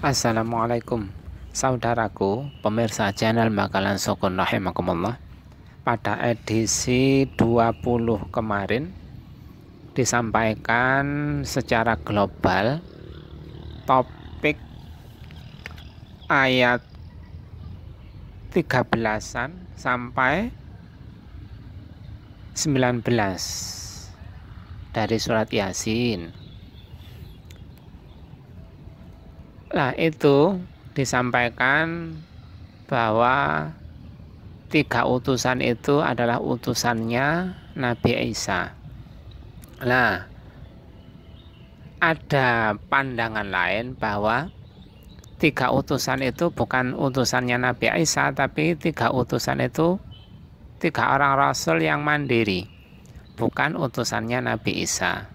Assalamualaikum saudaraku pemirsa channel Makalan Sukun rahimakumullah. Pada edisi 20 kemarin disampaikan secara global topik ayat 13-an sampai 19 dari surat Yasin. Nah, itu disampaikan bahwa 3 utusan itu adalah utusannya Nabi Isa. Nah, ada pandangan lain bahwa 3 utusan itu bukan utusannya Nabi Isa, tapi 3 utusan itu 3 orang rasul yang mandiri, bukan utusannya Nabi Isa.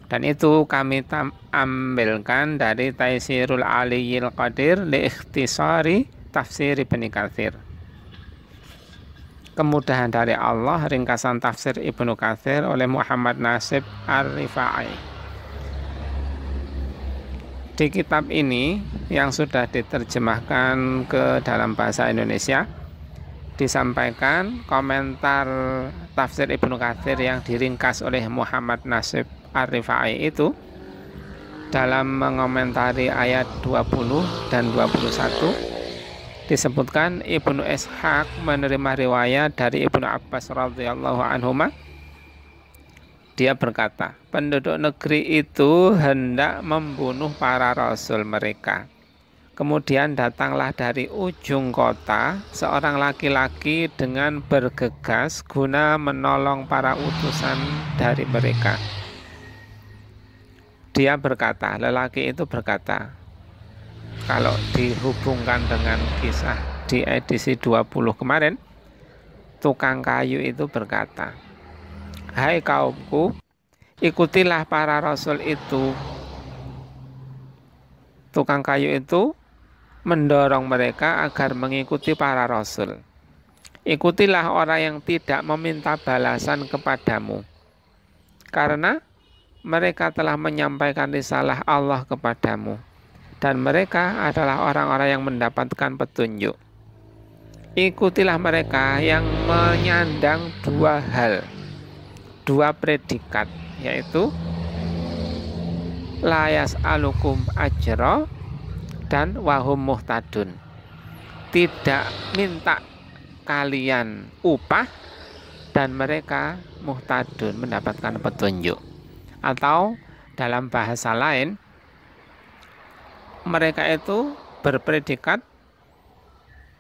Dan itu kami ambilkan dari Taisirul Aliyil Qadir li ikhtisari tafsir Ibnu Katsir. Kemudahan dari Allah, ringkasan tafsir Ibnu Katsir oleh Muhammad Nasib Ar-Rifai. Di kitab ini yang sudah diterjemahkan ke dalam bahasa Indonesia, disampaikan komentar tafsir Ibnu Katsir yang diringkas oleh Muhammad Nasib Ar-Rifai itu dalam mengomentari ayat 20 dan 21 disebutkan Ibnu Ishaq menerima riwayat dari Ibnu Abbas radhiyallahu anhuma. Dia berkata, penduduk negeri itu hendak membunuh para rasul mereka. Kemudian datanglah dari ujung kota seorang laki-laki dengan bergegas guna menolong para utusan dari mereka. Dia berkata, lelaki itu berkata, kalau dihubungkan dengan kisah di edisi 20 kemarin, tukang kayu itu berkata, hai kaumku, ikutilah para rasul itu. Tukang kayu itu mendorong mereka agar mengikuti para rasul. Ikutilah orang yang tidak meminta balasan kepadamu, karena mereka telah menyampaikan risalah Allah kepadamu, dan mereka adalah orang-orang yang mendapatkan petunjuk. Ikutilah mereka yang menyandang 2 hal, 2 predikat, yaitu la yas'alukum ajra dan wahum muhtadun. Tidak minta kalian upah dan mereka muhtadun, mendapatkan petunjuk. Atau dalam bahasa lain, mereka itu berpredikat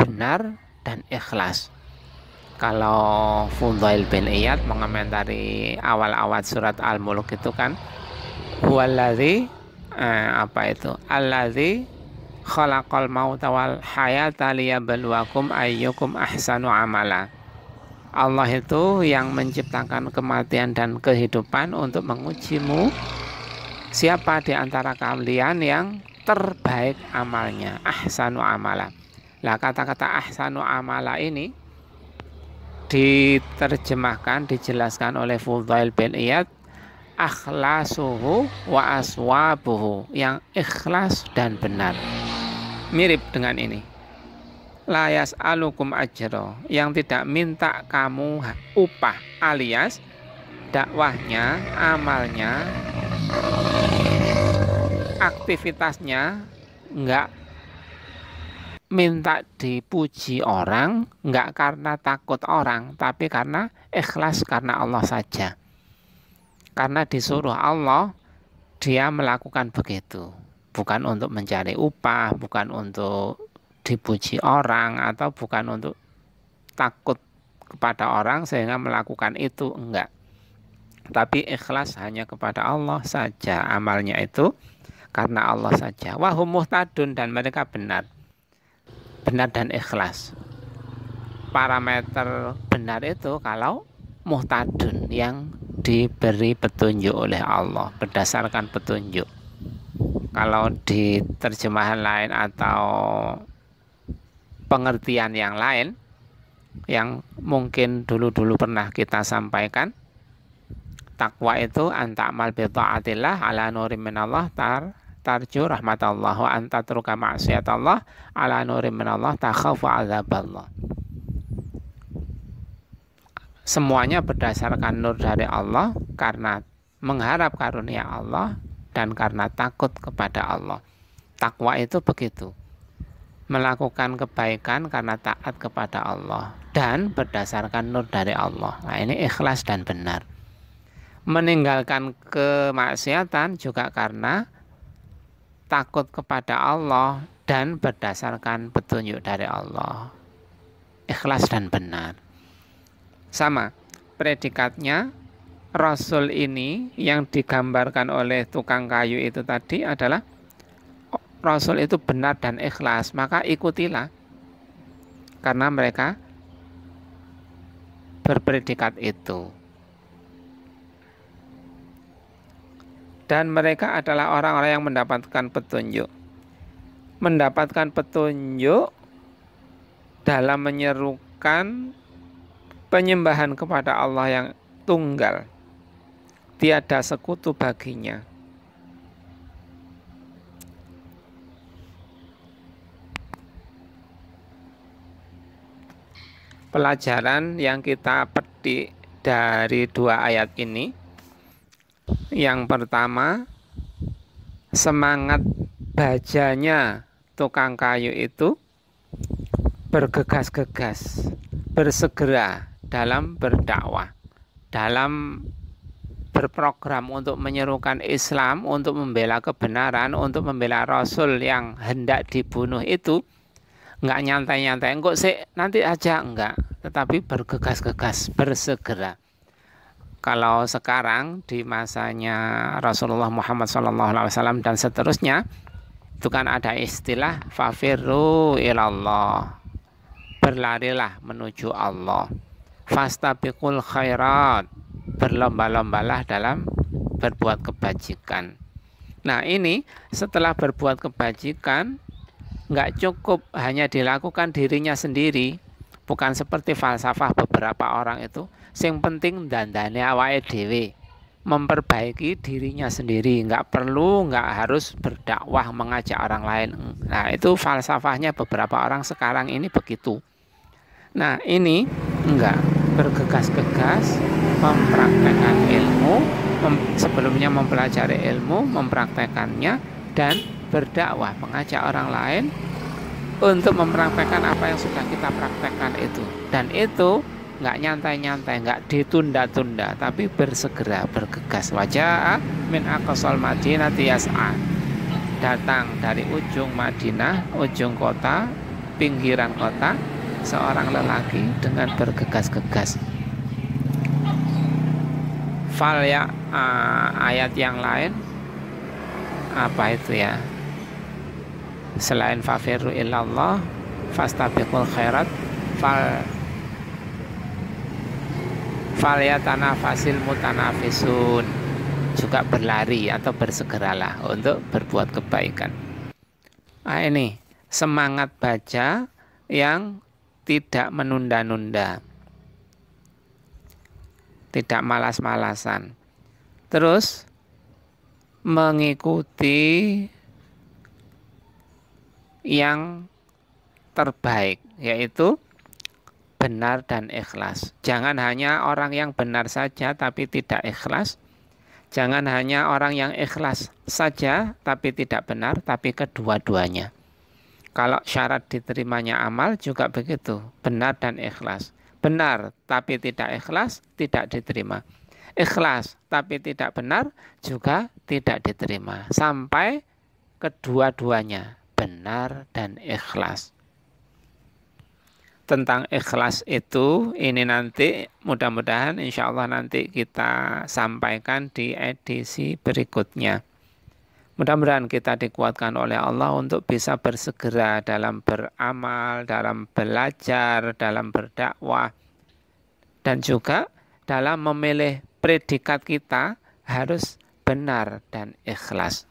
benar dan ikhlas. Kalau Fudail bin Iyad mengomentari awal-awal surat Al-Mulk itu kan, huwallazi allazi khalaqal mauta wal hayata liyabluwakum ayyukum ahsanu amala. Allah itu yang menciptakan kematian dan kehidupan untuk mengujimu, siapa di antara kalian yang terbaik amalnya, ahsanu amala. Lah, kata-kata ahsanu amala ini diterjemahkan, dijelaskan oleh Fudail bin Iyad, akhlasuhu wa aswabuhu, yang ikhlas dan benar. Mirip dengan ini, la yas'alukum ajra, yang tidak minta kamu upah, alias dakwahnya, amalnya, aktivitasnya enggak minta dipuji orang, enggak karena takut orang, tapi karena ikhlas, karena Allah saja. Karena disuruh Allah, dia melakukan begitu, bukan untuk mencari upah, bukan untuk dipuji orang, atau bukan untuk takut kepada orang sehingga melakukan itu, enggak. Tapi ikhlas hanya kepada Allah saja, amalnya itu karena Allah saja. Wahum muhtadun, dan mereka benar dan ikhlas. Parameter benar itu kalau muhtadun, yang diberi petunjuk oleh Allah, berdasarkan petunjuk. Kalau di terjemahan lain atau pengertian yang lain yang mungkin dulu-dulu pernah kita sampaikan, takwa itu anta'mal bi ta'atillah ala nurim minallah tarju rahmatallah wa antatruka ma'siyatallah ala nurim minallah takhafu azaballah. Semuanya berdasarkan nur dari Allah, karena mengharap karunia Allah dan karena takut kepada Allah. Takwa itu begitu, melakukan kebaikan karena taat kepada Allah dan berdasarkan nur dari Allah. Nah, ini ikhlas dan benar. Meninggalkan kemaksiatan juga karena takut kepada Allah dan berdasarkan petunjuk dari Allah. Ikhlas dan benar. Sama predikatnya. Rasul ini yang digambarkan oleh tukang kayu itu tadi adalah Rasul itu benar dan ikhlas, maka ikutilah, karena mereka berpredikat itu. Dan mereka adalah orang-orang yang mendapatkan petunjuk. Mendapatkan petunjuk dalam menyerukan penyembahan kepada Allah yang tunggal, tiada sekutu baginya. Pelajaran yang kita petik dari dua ayat ini, yang pertama, semangat bajanya tukang kayu itu bergegas-gegas, bersegera dalam berdakwah, dalam berprogram untuk menyerukan Islam, untuk membela kebenaran, untuk membela Rasul yang hendak dibunuh itu. Enggak nyantai-nyantai, enggak sih nanti aja, enggak, tetapi bergegas-gegas, bersegera. Kalau sekarang di masanya Rasulullah Muhammad SAW dan seterusnya, itu kan ada istilah fafirru ilallah, berlarilah menuju Allah, fastabiqul khairat, berlomba-lombalah dalam berbuat kebajikan. Nah, ini setelah berbuat kebajikan nggak cukup hanya dilakukan dirinya sendiri, bukan seperti falsafah beberapa orang itu, sing penting dandane awake dhewe, memperbaiki dirinya sendiri, nggak harus berdakwah mengajak orang lain. Nah, itu falsafahnya beberapa orang sekarang ini begitu. Nah, ini enggak, bergegas-gegas mempraktekkan ilmu, sebelumnya mempelajari ilmu, mempraktekannya, dan berdakwah, mengajak orang lain untuk mempraktekkan apa yang sudah kita praktekkan itu. Dan itu nggak nyantai-nyantai, nggak ditunda-tunda, tapi bersegera, bergegas. Wajah min aqsal madinati yas'a, datang dari ujung Madinah, ujung kota, pinggiran kota, seorang lelaki dengan bergegas-gegas. Ayat yang lain apa itu ya, selain fafirru ilallah, fastabiqul khairat, falyatanafasil mutanafisun, juga berlari atau bersegeralah untuk berbuat kebaikan. Nah, ini semangat baca yang tidak menunda-nunda, tidak malas-malasan, terus mengikuti yang terbaik, yaitu benar dan ikhlas. Jangan hanya orang yang benar saja tapi tidak ikhlas, jangan hanya orang yang ikhlas saja tapi tidak benar, tapi kedua-duanya. Kalau syarat diterimanya amal juga begitu, benar dan ikhlas. Benar tapi tidak ikhlas, tidak diterima. Ikhlas tapi tidak benar, juga tidak diterima. Sampai kedua-duanya, benar dan ikhlas. Tentang ikhlas itu, ini nanti mudah-mudahan insya Allah nanti kita sampaikan di edisi berikutnya. Mudah-mudahan kita dikuatkan oleh Allah untuk bisa bersegera dalam beramal, dalam belajar, dalam berdakwah, dan juga dalam memilih predikat kita harus benar dan ikhlas.